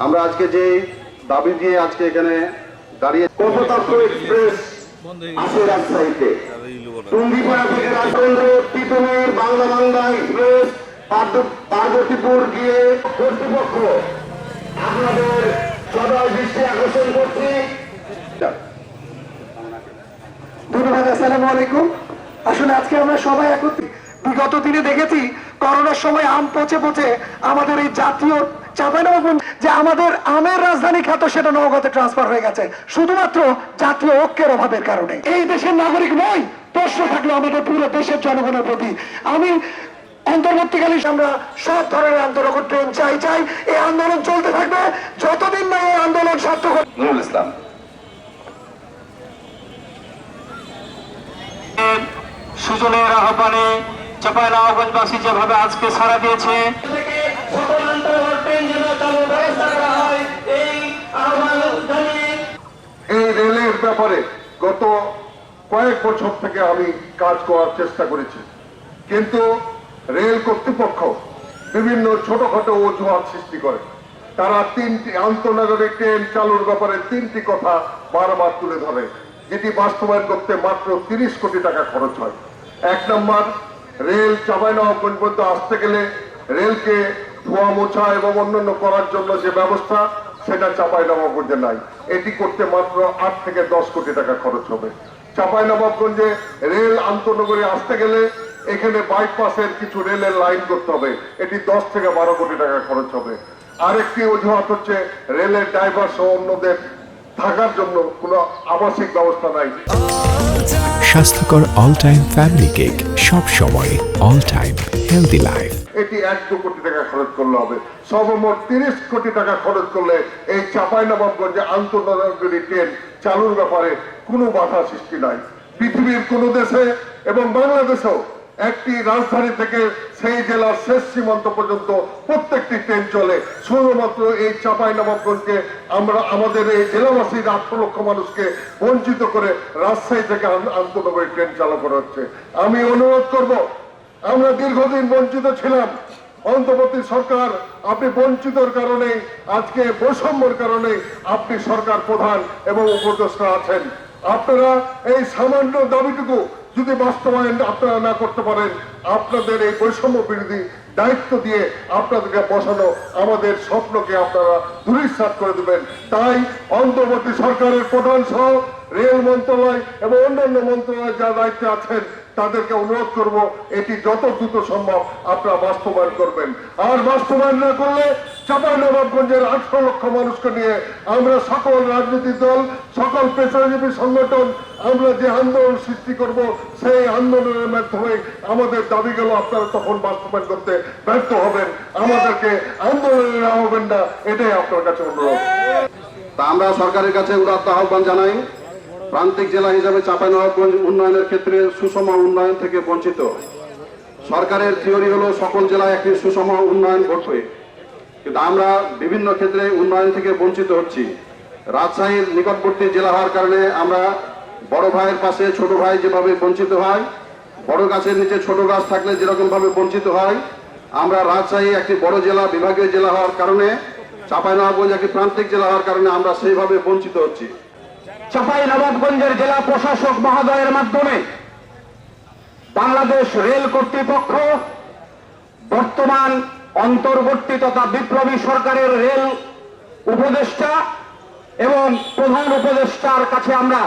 আমরা আজকে যে দাবি দিয়ে আজকে এখানে দাঁড়িয়ে কপোতাক্ষ এক্সপ্রেস আসে রাজশাহীতে, টুঙ্গিপাড়া থেকে রাজেন্দ্র তিতুমির বাংলা বাংলা এক্সপ্রেস পার্বতীপুর গিয়ে কর্তৃপক্ষ আপনাদের সদয় দৃষ্টি আকর্ষণ করছি। ধন্যবাদ। আসসালামু আলাইকুম। আসলে আজকে আমরা সবাই একত্রিত। বিগত দিনে দেখেছি করোনার সময় আম পচে পচে আমাদের এই জাতীয় চাঁপাইনবাবগঞ্জ যে আমাদের আমের রাজধানী খ্যাত সেটা নওগাঁতে ট্রান্সফার হয়ে গেছে শুধুমাত্র জাতীয় ঐক্যের অভাবের কারণে। এই দেশের নাগরিক নয়, প্রশ্ন থাকলো আমাদের পুরো দেশের জনগণের প্রতি। আমি অন্তর্বর্তীকালীন আমরা সব ধরনের আন্দোলন ট্রেন চাই। এই আন্দোলন চলতে থাকবে যতদিন না এই আন্দোলন সার্থক। নুরুল ইসলাম সুজনের আহ্বানে চাঁপাইনবাবগঞ্জবাসী যেভাবে আজকে সাড়া দিয়েছে, এই রেলের ব্যাপারে গত কয়েক বছর থেকে আমি কাজ করার চেষ্টা করেছি, কিন্তু রেল কর্তৃপক্ষ বিভিন্ন ছোটখাটো অজুহাত সৃষ্টি করে। তারা তিনটি আন্তঃনগরিক ট্রেন চালুর ব্যাপারে তিনটি কথা বারবার তুলে ধরে, যেটি বাস্তবায়ন করতে মাত্র 30 কোটি টাকা খরচ হয়। এক নম্বর, রেল চাঁপাইনবাবগঞ্জ পর্যন্ত আসতে গেলে রেলকে ধোয়া মোছা এবং অন্যান্য করার জন্য যে ব্যবস্থা, সেটা চাঁপাইনবাবগঞ্জে নাই। এটি করতে মাত্র 8 থেকে 10 কোটি টাকা খরচ হবে। চাঁপাইনবাবগঞ্জে রেল আন্তঃনগরে আসতে গেলে এখানে বাইপাসের কিছু রেলের লাইন করতে হবে, এটি 10 থেকে 12 কোটি টাকা খরচ হবে। আরেকটি অজুহাত হচ্ছে রেলের ড্রাইভার সহ অন্যদের থাকার জন্য কোনো আবাসিক ব্যবস্থা নাই। স্বাস্থ্যকর অল টাইম ফ্যামিলি কেক, সব সময় অল টাইম হেলদি লাইফ। এটি 1-2 কোটি টাকা খরচ করলে হবে। সর্বমোট 30 কোটি টাকা খরচ করলে এই চাঁপাইনবাবগঞ্জে আন্তঃনগরী ট্রেন চালুর ব্যাপারে কোনো বাধা সৃষ্টি নাই। পৃথিবীর কোন দেশে এবং বাংলাদেশেও একটি রাজধানী থেকে সেই জেলার শেষ সীমান্ত পর্যন্ত প্রত্যেকটি ট্রেন চলে। শুধুমাত্র এই চাঁপাইনবাবগঞ্জকে আমরা আমাদের এই জেলাবাসীর 8 লক্ষ মানুষকে বঞ্চিত করে রাজশাহী থেকে আন্তঃনগরী ট্রেন চালু করা হচ্ছে। আমি অনুরোধ করব, আমরা দীর্ঘদিন বঞ্চিত ছিলাম। অন্তর্বর্তী সরকার, আপনি বঞ্চিতর কারণে, আজকে বৈষম্যের কারণে আপনি সরকার প্রধান এবং উপদেষ্টা আছেন। আপনারা এই সামান্য দাবিটুকু যদি বাস্তবায়ন আপনারা না করতে পারেন, আপনাদের এই বৈষম্য বিরোধী দায়িত্ব দিয়ে আপনাদেরকে বসানো আমাদের স্বপ্নকে আপনারা ধূলিসাৎ করে দেবেন। তাই অন্তর্বর্তী সরকারের প্রধান সহ রেল মন্ত্রণালয় এবং অন্যান্য মন্ত্রণালয় যারা দায়িত্বে আছেন তাদেরকে অনুরোধ করব, এটি যত দ্রুত সম্ভব আপনারা বাস্তবায়ন করবেন। আর বাস্তবায়ন না করলে চাঁপাইনবাবগঞ্জের 18 লক্ষ মানুষকে নিয়ে আমরা সকল রাজনৈতিক দল, সকল পেশাজীবী সংগঠন আমরা যে আন্দোলন সৃষ্টি করব, সেই আন্দোলনের মাধ্যমে আমাদের দাবিগুলো আপনারা তখন বাস্তবায়ন করতে ব্যর্থ হবেন। আমাদেরকে আন্দোলনে নামাবেন না, এটাই আপনার কাছে অনুরোধ। তা আমরা সরকারের কাছে উদাত্ত আহ্বান জানাই, প্রান্তিক জেলা হিসাবে চাঁপাইনবাবগঞ্জ উন্নয়নের ক্ষেত্রে সুষম উন্নয়ন থেকে বঞ্চিত। সরকারের থিওরি হলো সকল জেলায় একটি সুষম উন্নয়ন ঘটবে, কিন্তু আমরা বিভিন্ন ক্ষেত্রে উন্নয়ন থেকে বঞ্চিত হচ্ছি। রাজশাহীর নিকটবর্তী জেলা হওয়ার কারণে আমরা বড় ভাইয়ের পাশে ছোট ভাই যেভাবে বঞ্চিত হয়, বড় গাছের নিচে ছোট গাছ থাকলে যেরকম ভাবে বঞ্চিত হয়, আমরা রাজশাহী একটি বড় জেলা, বিভাগীয় জেলা হওয়ার কারণে, চাঁপাইনবাবগঞ্জ একটি প্রান্তিক জেলা হওয়ার কারণে আমরা সেইভাবে বঞ্চিত হচ্ছি। চাঁপাইনবাবগঞ্জের জেলা প্রশাসক মহোদয়ের মাধ্যমে বাংলাদেশ রেল কর্তৃপক্ষ বর্তমান অন্তর্বর্তী তথা বিপ্লবী সরকারের রেল উপদেষ্টা এবং প্রধান উপদেষ্টার কাছে আমরা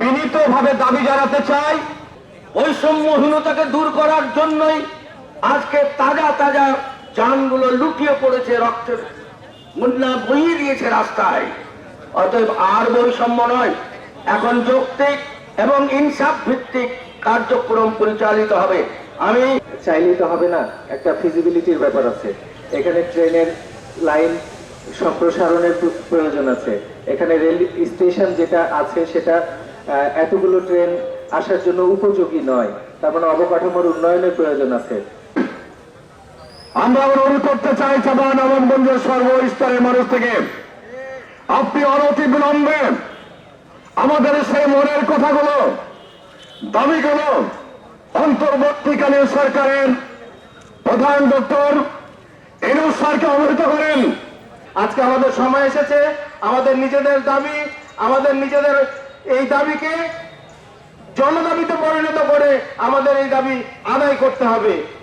বিনীতভাবে দাবি জানাতে চাই, বৈষম্যহীনতাকে দূর করার জন্যই আজকে তাজা তাজা যানগুলো লুটিয়ে পড়েছে, রক্তের মুন্না বইয়ে দিয়েছে রাস্তায়। অতএব আর বৈষম্য নয়, এখন যৌক্তিক এবং ইনসাফ ভিত্তিক কার্যক্রম পরিচালিত হবে। আমি চাইলেই তো হবে না, একটা ফিজিবিলিটির ব্যাপার আছে। এখানে ট্রেনের লাইন সম্প্রসারণের প্রয়োজন আছে। এখানে রেল স্টেশন যেটা আছে সেটা এতগুলো ট্রেন আসার জন্য উপযোগী নয়, তার মানে অবকাঠামোর উন্নয়নের প্রয়োজন আছে। আমরা অনুরোধ করতে চাই চাঁপাইনবাবগঞ্জের সর্বস্তরের মানুষ থেকে, আপনি অনতি বিলম্বে আমাদের সেই মনের কথাগুলো, দাবিগুলো অন্তর্বর্তীকালীন সরকারের প্রধান ডক্টর ইউনূস স্যারকে অবহিত করেন। আজকে আমাদের সময় এসেছে আমাদের নিজেদের দাবি, আমাদের নিজেদের এই দাবিকে জনদাবিতে পরিণত করে আমাদের এই দাবি আদায় করতে হবে।